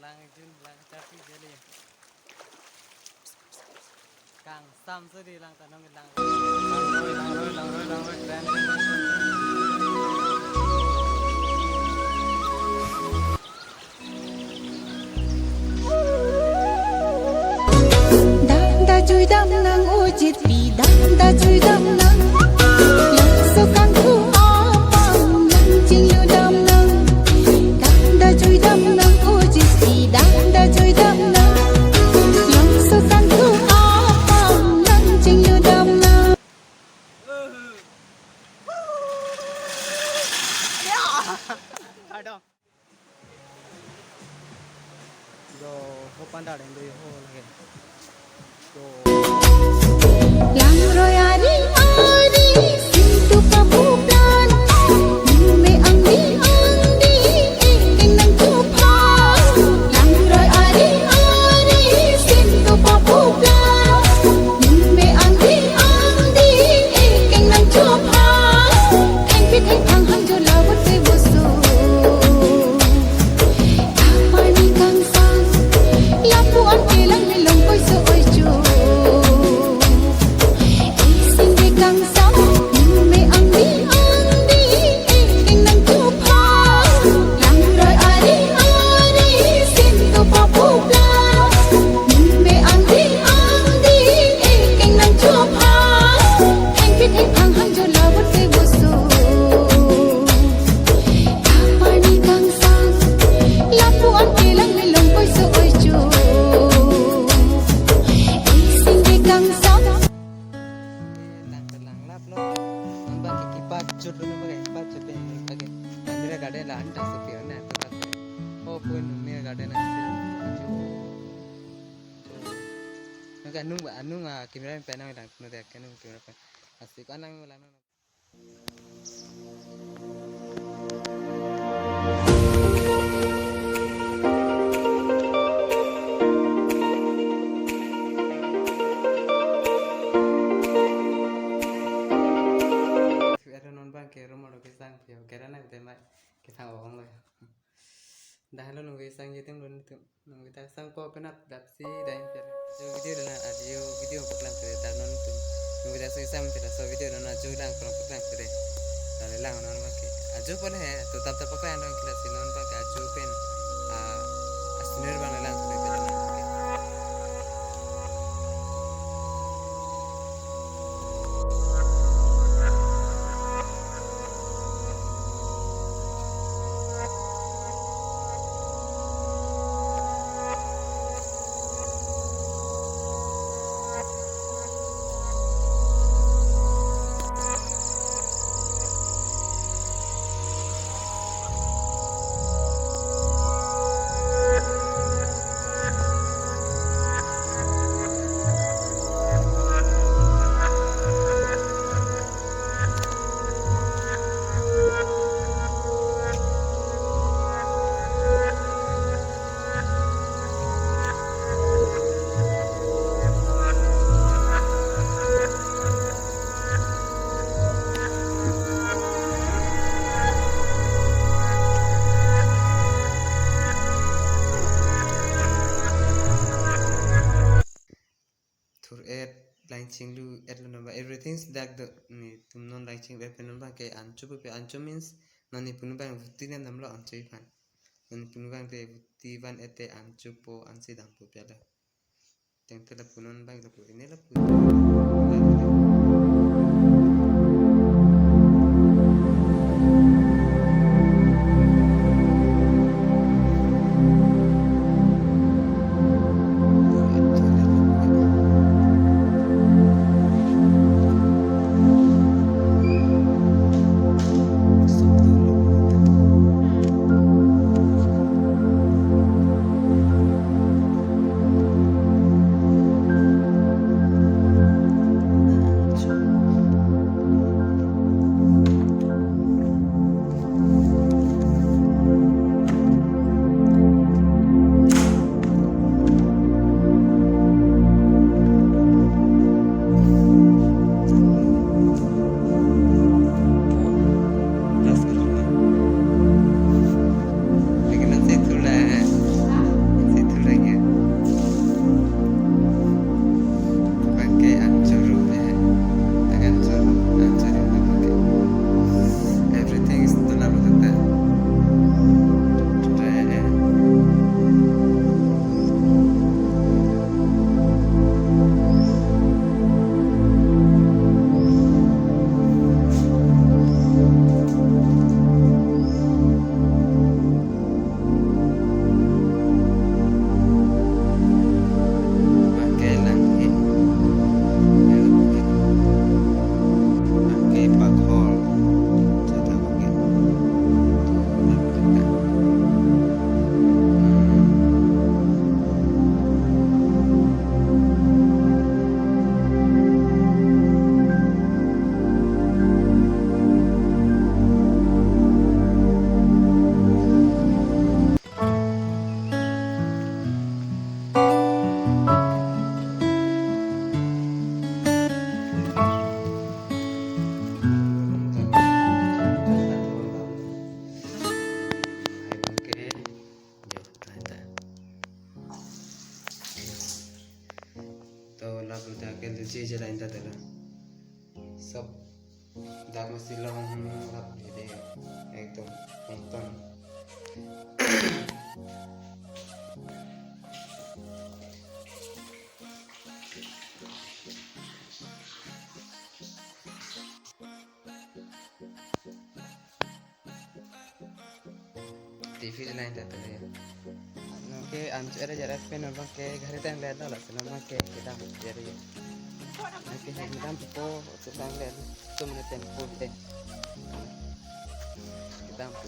lang jun lang tapi jadi kang sam sudi lang tanong lang lang Danda chui dam nang ujit pi danda chui dam nang yang sukang ku apang yang cinglu dam nang danda chui dam nang ujit pi danda chui dam nang yang sukang ku apang yang cinglu dam nang ada do ho pandar endo ho lagi do yang royari ari sintu kabulan me angdi ing nang tupa yang royari ari sintu kabulan me angdi ing nang tupa anh biết anh thăng hăng cho lao bất về vô số pani kang sang lapu an kelang me long koi so oi chu sing de kang sang me angdi ing nang tupa lang roi ari sin to pa pu pla me angdi ing nang tupa anh biết anh thăng hăng cho lao bất về vô số pani kang sang lapu an kelang me long koi so oi chu sing de kang sang lang lap lo nambah kipat cut lo bagai kipat cut yang bagai mira garden lah anta sepi na tu tak oh pun mira garden na jo naga anu kamera pena lang no dek anu kamera pen asik anang lang kera na tema kita orang lah dah lo nunggu sang gitu nunggu tak sang po kenap dapsi dah jo video na audio video peklang tu dah non tu nunggu tak sang tidak so video na jo lang peklang tu deh dah lang non pakai ajo boleh ya tu tap peklang orang kelas non pakai ajo pen asnir bang lang tu deh non pakai launching lu at number everything's that the ni tum non launching web pen ba ke anchu means non ni punu bang vutti nem namlo anchu pan non punu bang te vutti ban ete anchu po ansi dam po pela teng tela punon bang la pu ini la pu चीज लाइन था तेरा सब दाम सिलों आप ये एकदम एकदम TV lain tak tahu ya. Oke, anjir jarak pen orang ke घर tang le dah lah selama ke kita jadi. Oke, kita po tang le tu mana tempo deh. Kita po